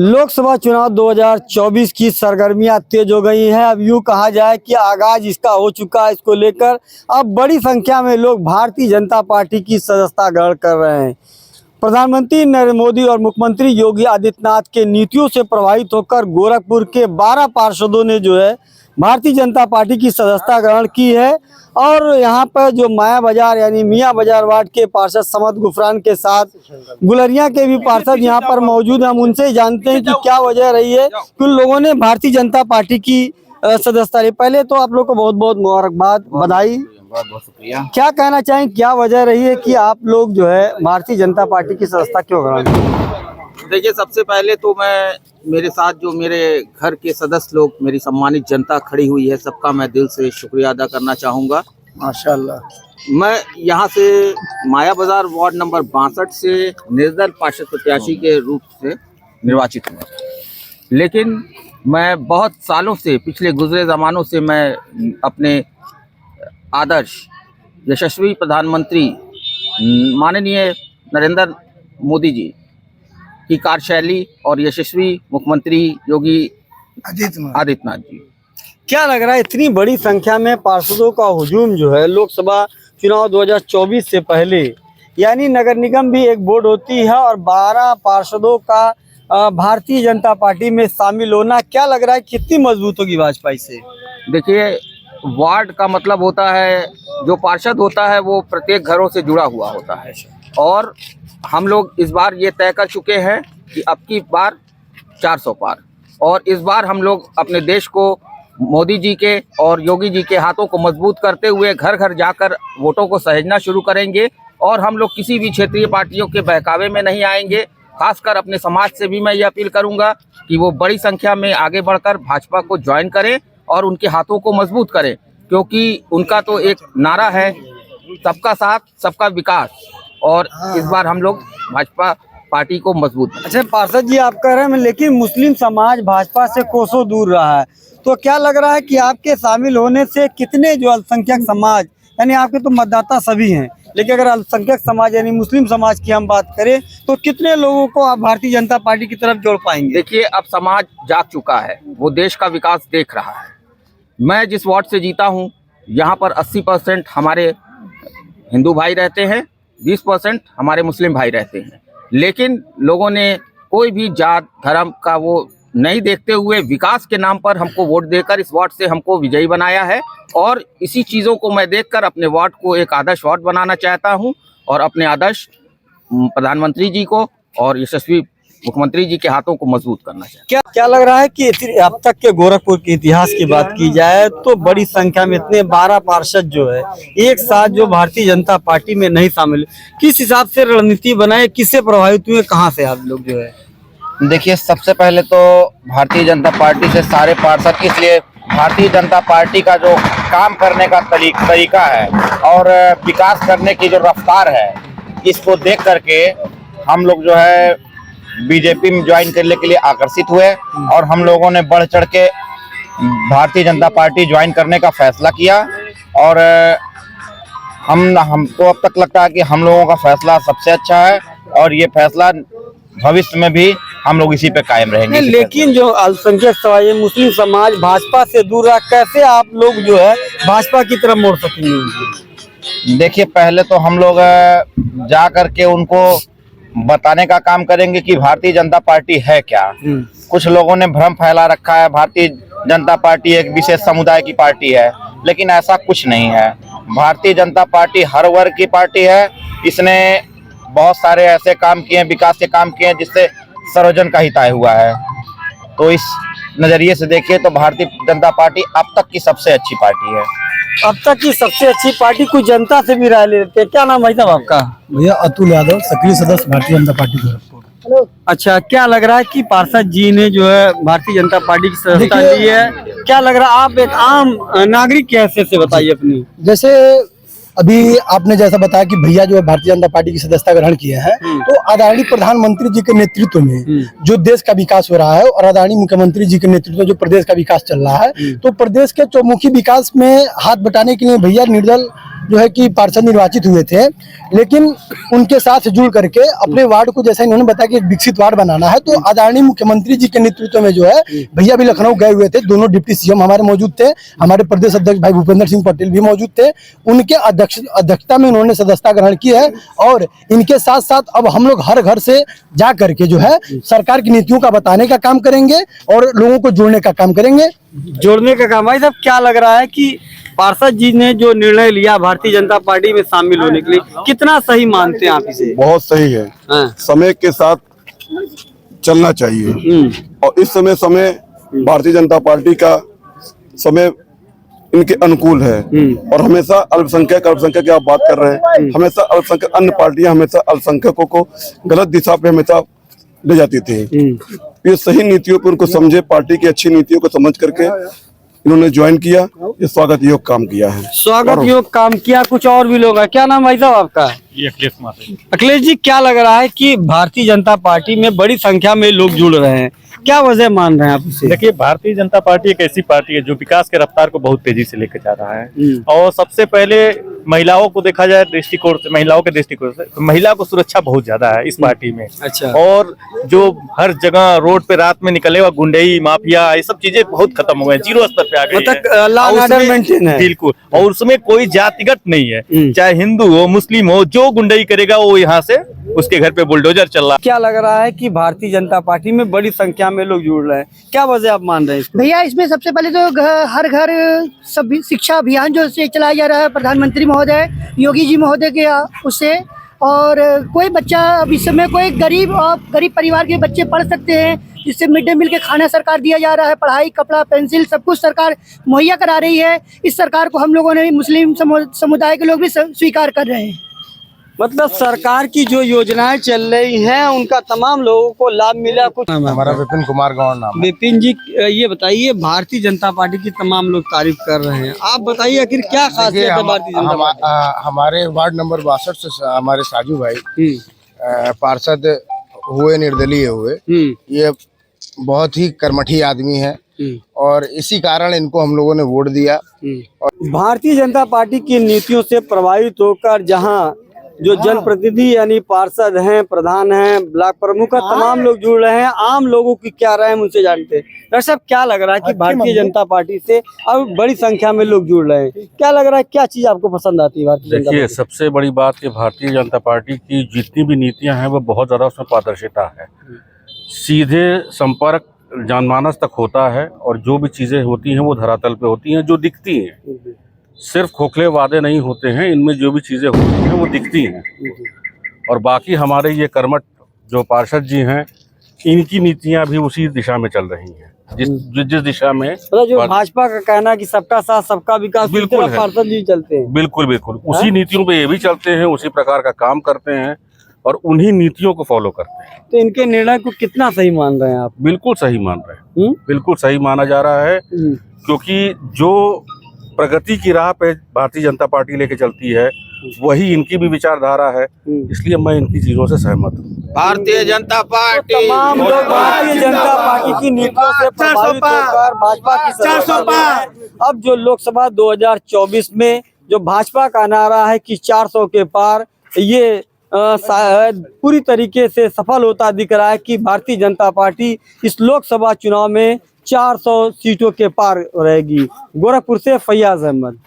लोकसभा चुनाव 2024 की सरगर्मियां तेज हो गई हैं। अब यूं कहा जाए कि आगाज इसका हो चुका है। इसको लेकर अब बड़ी संख्या में लोग भारतीय जनता पार्टी की सदस्यता ग्रहण कर रहे हैं। प्रधानमंत्री नरेंद्र मोदी और मुख्यमंत्री योगी आदित्यनाथ के नीतियों से प्रभावित होकर गोरखपुर के 12 पार्षदों ने जो है भारतीय जनता पार्टी की सदस्यता ग्रहण की है। और यहाँ पर जो माया बाजार यानी मियाँ बाजार वार्ड के पार्षद समद गुफरान के साथ गुलरिया के भी पार्षद यहाँ पर मौजूद हैं। हम उनसे जानते हैं कि क्या वजह रही है कि उन लोगों ने भारतीय जनता पार्टी की सदस्यता ली। पहले तो आप लोग को बहुत बहुत मुबारकबाद, बधाई, बहुत बहुत शुक्रिया। क्या कहना चाहें, क्या वजह रही है कि आप लोग जो है भारतीय जनता पार्टी की सदस्यता क्यों ग्रहण की? देखिए, सबसे पहले तो मैं मेरे साथ जो मेरे घर के सदस्य लोग, मेरी सम्मानित जनता खड़ी हुई है, सबका मैं दिल से शुक्रिया अदा करना चाहूँगा। माशाल्लाह। मैं यहाँ से माया बाजार वार्ड नंबर 62 से निर्दल पार्षद प्रत्याशी के रूप से निर्वाचित हुआ, लेकिन मैं बहुत सालों से, पिछले गुजरे ज़मानों से मैं अपने आदर्श यशस्वी प्रधानमंत्री माननीय नरेंद्र मोदी जी की कार्यशैली और यशस्वी मुख्यमंत्री योगी आदित्यनाथ जी। क्या लग रहा है इतनी बड़ी संख्या में पार्षदों का हुजूम जो है लोकसभा चुनाव 2024 से पहले, यानी नगर निगम भी एक बोर्ड होती है और 12 पार्षदों का भारतीय जनता पार्टी में शामिल होना, क्या लग रहा है कितनी मजबूत होगी भाजपा से? देखिए, वार्ड का मतलब होता है, जो पार्षद होता है वो प्रत्येक घरों से जुड़ा हुआ होता है। और हम लोग इस बार ये तय कर चुके हैं कि अब की बार 400 पार, और इस बार हम लोग अपने देश को मोदी जी के और योगी जी के हाथों को मजबूत करते हुए घर घर जाकर वोटों को सहेजना शुरू करेंगे। और हम लोग किसी भी क्षेत्रीय पार्टियों के बहकावे में नहीं आएंगे। खासकर अपने समाज से भी मैं ये अपील करूंगा कि वो बड़ी संख्या में आगे बढ़कर भाजपा को ज्वाइन करें और उनके हाथों को मजबूत करें, क्योंकि उनका तो एक नारा है, सबका साथ सबका विकास। और इस बार हम लोग भाजपा पार्टी को मजबूत। अच्छा पार्षद जी, आप कह रहे हैं लेकिन मुस्लिम समाज भाजपा से कोसों दूर रहा है, तो क्या लग रहा है कि आपके शामिल होने से कितने जो अल्पसंख्यक समाज, यानी आपके तो मतदाता सभी हैं, लेकिन अगर अल्पसंख्यक समाज यानी मुस्लिम समाज की हम बात करें तो कितने लोगों को आप भारतीय जनता पार्टी की तरफ जोड़ पाएंगे? देखिए, अब समाज जाग चुका है, वो देश का विकास देख रहा है। मैं जिस वार्ड से जीता हूँ, यहाँ पर 80% हमारे हिंदू भाई रहते हैं, 20% हमारे मुस्लिम भाई रहते हैं। लेकिन लोगों ने कोई भी जात धर्म का वो नहीं देखते हुए विकास के नाम पर हमको वोट देकर इस वार्ड से हमको विजयी बनाया है। और इसी चीज़ों को मैं देखकर अपने वार्ड को एक आदर्श वार्ड बनाना चाहता हूं और अपने आदर्श प्रधानमंत्री जी को और यशस्वी मुख्यमंत्री जी के हाथों को मजबूत करना चाहता हूं। क्या लग रहा है कि अब तक के गोरखपुर के इतिहास की बात की जाए तो बड़ी संख्या में इतने 12 पार्षद जो है एक साथ जो भारतीय जनता पार्टी में नहीं शामिल, किस हिसाब से रणनीति बनाए, किससे प्रभावित हुए, कहाँ से आप लोग जो है? देखिए, सबसे पहले तो भारतीय जनता पार्टी से सारे पार्षद, इसलिए भारतीय जनता पार्टी का जो काम करने का तरीका है और विकास करने की जो रफ्तार है, इसको देख करके हम लोग जो है बीजेपी में ज्वाइन करने के लिए आकर्षित हुए और हम लोगों ने बढ़ चढ़ के भारतीय जनता पार्टी ज्वाइन करने का फैसला किया। और हमको अब तक लगता है कि हम लोगों का फैसला सबसे अच्छा है और ये फैसला भविष्य में भी हम लोग इसी पे कायम रहेंगे। लेकिन जो अल्पसंख्यक समाज, मुस्लिम समाज भाजपा से दूर रहा, कैसे आप लोग जो है भाजपा की तरफ मोड़ सकेंगे? देखिए, पहले तो हम लोग जा करके उनको बताने का काम करेंगे कि भारतीय जनता पार्टी है क्या। कुछ लोगों ने भ्रम फैला रखा है, भारतीय जनता पार्टी एक विशेष समुदाय की पार्टी है, लेकिन ऐसा कुछ नहीं है। भारतीय जनता पार्टी हर वर्ग की पार्टी है। इसने बहुत सारे ऐसे काम किए हैं, विकास के काम किए हैं, जिससे सर्वजन का हित हुआ है। तो इस नजरिए से देखिए तो भारतीय जनता पार्टी अब तक की सबसे अच्छी पार्टी है। अब तक की सबसे अच्छी पार्टी, कुछ जनता से भी राय लेते हैं। क्या नाम है साहब आपका? भैया अतुल यादव, सक्रिय सदस्य भारतीय जनता पार्टी गोरखपुर। अच्छा, क्या लग रहा है कि पार्षद जी ने जो है भारतीय जनता पार्टी की सदस्यता ली है, क्या लग रहा है? आप एक आम नागरिक की हैसियत से बताइए अपनी। जैसे अभी आपने जैसा बताया कि भैया जो है भारतीय जनता पार्टी की सदस्यता ग्रहण किए हैं, तो आदरणीय प्रधानमंत्री जी के नेतृत्व में जो देश का विकास हो रहा है और आदरणीय मुख्यमंत्री जी के नेतृत्व में जो प्रदेश का विकास चल रहा है, तो प्रदेश के चौमुखी विकास में हाथ बटाने के लिए भैया निर्दल जो है कि पार्षद निर्वाचित हुए थे, लेकिन उनके साथ जुड़ करके अपने वार्ड को, जैसा इन्होंने बताया कि एक विकसित वार्ड बनाना है, तो आदरणीय मुख्यमंत्री जी के नेतृत्व में जो है भैया भी लखनऊ गए हुए थे, दोनों डिप्टी सीएम हमारे मौजूद थे, हमारे प्रदेश अध्यक्ष भाई भूपेंद्र सिंह पटेल भी मौजूद थे, उनके अध्यक्षता में उन्होंने सदस्यता ग्रहण की है। और इनके साथ साथ अब हम लोग हर घर से जा करके जो है सरकार की नीतियों का बताने का काम करेंगे और लोगों को जोड़ने का काम करेंगे। जोड़ने का काम। भाई साहब, क्या लग रहा है कि पार्षद जी ने जो निर्णय लिया भारतीय जनता पार्टी में शामिल होने के लिए, कितना सही मानते हैं आप इसे? बहुत सही है। हाँ। समय के साथ चलना चाहिए और इस समय भारतीय जनता पार्टी का समय इनके अनुकूल है और हमेशा अल्पसंख्यक की आप बात कर रहे हैं, हमेशा अल्पसंख्यक अन्य पार्टियां हमेशा अल्पसंख्यकों को गलत दिशा पे हमेशा ले जाती थी। ये सही नीतियों पर उनको समझे, पार्टी की अच्छी नीतियों को समझ करके इन्होंने ज्वाइन किया, ये स्वागत योग काम किया है। स्वागत योग काम किया। कुछ और भी लोग हैं। क्या नाम भाई साहब आपका? अखिलेश कुमार। अखिलेश जी, क्या लग रहा है कि भारतीय जनता पार्टी में बड़ी संख्या में लोग जुड़ रहे हैं, क्या वजह मान रहे हैं आप इसे? देखिए, भारतीय जनता पार्टी एक ऐसी पार्टी है जो विकास के रफ्तार को बहुत तेजी से लेकर जा रहा है और सबसे पहले महिलाओं को देखा जाए दृष्टिकोण से, महिलाओं के दृष्टिकोण से तो महिला को सुरक्षा बहुत ज्यादा है इस पार्टी में। अच्छा। और जो हर जगह रोड पे रात में निकले हुआ गुंडई माफिया, ये सब चीजें बहुत खत्म हो गए, जीरो स्तर पे आ गई है। लॉ एंड ऑर्डर मेंटेन है। बिल्कुल। और उसमें कोई जातिगत नहीं है, चाहे हिंदू हो मुस्लिम हो, जो गुंडई करेगा वो यहाँ से उसके घर पे बुलडोजर चल रहा है। क्या लग रहा है कि भारतीय जनता पार्टी में बड़ी संख्या में लोग जुड़ रहे हैं, क्या वजह आप मान रहे हैं इसको? भैया, इसमें सबसे पहले तो हर घर सब शिक्षा अभियान जो से चलाया जा रहा है प्रधानमंत्री महोदय योगी जी महोदय के उससे, और कोई बच्चा अब इस समय कोई गरीब परिवार के बच्चे पढ़ सकते हैं, जिससे मिड डे मील के खाना सरकार दिया जा रहा है, पढ़ाई कपड़ा पेंसिल सब कुछ सरकार मुहैया करा रही है। इस सरकार को हम लोगों ने मुस्लिम समुदाय के लोग भी स्वीकार कर रहे हैं। मतलब सरकार की जो योजनाएं चल रही हैं उनका तमाम लोगों को लाभ मिला। कुछ हमारा विपिन कुमार गौड़ नाम। विपिन जी, ये बताइए, भारतीय जनता पार्टी की तमाम लोग तारीफ कर रहे हैं, आप बताइए आखिर क्या खासियत है भारतीय जनता पार्टी? हमारे वार्ड नंबर 62 से हमारे साजू भाई पार्षद हुए, निर्दलीय हुए। ये बहुत ही कर्मठी आदमी है और इसी कारण इनको हम लोगों ने वोट दिया। और भारतीय जनता पार्टी की नीतियों से प्रभावित होकर जहां जो जनप्रतिनिधि यानी पार्षद हैं, प्रधान हैं, ब्लॉक प्रमुख, तमाम लोग जुड़ रहे हैं, आम लोगों की क्या राय है उनसे जानते हैं। डॉक्टर साहब, क्या लग रहा है कि भारतीय जनता पार्टी से अब बड़ी संख्या में लोग जुड़ रहे हैं, क्या लग रहा है, क्या चीज आपको पसंद आती है भारतीय जनता? देखिए, सबसे बड़ी बात कि भारतीय जनता पार्टी की जितनी भी नीतियां हैं वो बहुत ज्यादा उसमें पारदर्शिता है, सीधे संपर्क जनमानस तक होता है और जो भी चीजें होती हैं वो धरातल पे होती हैं, जो दिखती हैं। सिर्फ खोखले वादे नहीं होते हैं, इनमें जो भी चीजें होती हैं वो दिखती हैं। और बाकी हमारे ये कर्मठ जो पार्षद जी हैं, इनकी नीतियां भी उसी दिशा में चल रही हैं, जिस दिशा में मतलब जो भाजपा का कहना कि सबका साथ सबका विकास, बिल्कुल है, पार्षद जी चलते हैं। बिल्कुल उसी नीतियों पे ये भी चलते हैं, उसी प्रकार का काम करते हैं और उन्हीं नीतियों को फॉलो करते हैं। तो इनके निर्णय को कितना सही मान रहे हैं आप? बिल्कुल सही मान रहे हैं, बिल्कुल सही माना जा रहा है, क्योंकि जो प्रगति की राह पे भारतीय जनता पार्टी लेके चलती है वही इनकी भी विचारधारा है, इसलिए मैं इनकी चीजों से सहमत हूँ। भारतीय जनता पार्टी, तमाम लोग भारतीय जनता पार्टी की नीतियों से प्रभावित होकर भाजपा की सदस्यता ले रहे हैं। अब जो लोकसभा 2024 में जो भाजपा का नारा है कि 400 के पार, ये पूरी तरीके से सफल होता दिख रहा है कि भारतीय जनता पार्टी इस लोकसभा चुनाव में 400 सीटों के पार रहेगी। गोरखपुर से फैयाज अहमद।